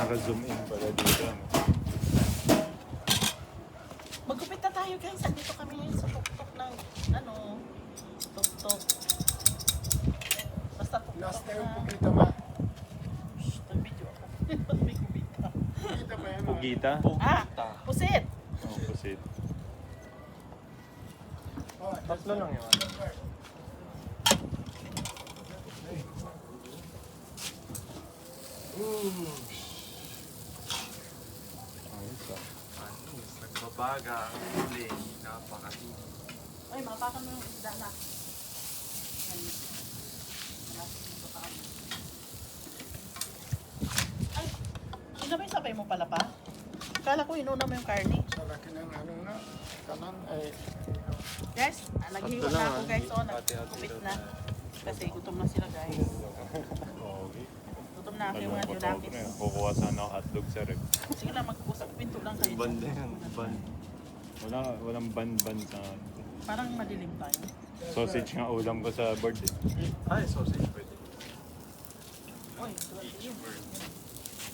naka-zoom in pala dito. No? Magkupit na tayo guys. Andito kami ngayon sa tuktok ng ano, tuktok. Basta tuktok Last time na. po kita ma. Shhh, nag-video ako. Ba't may kumita? Kita ba yan? Pugita? Ah, pusit! Oh, pusit. Oh, Tatlo lang yun. Ayos ah. Anis, nagbabaga ang huli. Napakaliit. Ay, mapakan mo yung isda na. Yan. Malapit dito pa kami. Ay, yun na ba yung sabay mo pala pa? Kala ko inuna mo yung karne. sa laki ng ano na. Kanan ay. Guys, naghiwa na ako guys. Oh, nagkupit na. Kasi gutom na sila guys. Okay. Gutom na ako yung mga Malungkot ako junakis. na. Kukuha sana ako hotdog sa rep. Sige lang, mag-usap. Pinto lang kayo. Band yan. Band. Walang ban-ban sa Parang madilim tayo. sausage nga ulam ko sa board eh. Ay, sausage pwede. Oy, sige.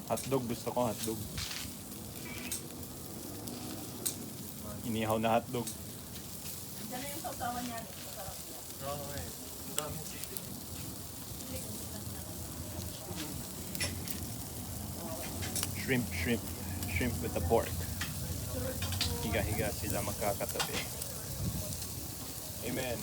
Hotdog, gusto ko hotdog. Inihaw na hotdog. Diyan na yung sausawan niya. Masarap niya. Oo eh. Ang daming chili. Shrimp with the pork. Higa-higa sila magkakatabi. Amen.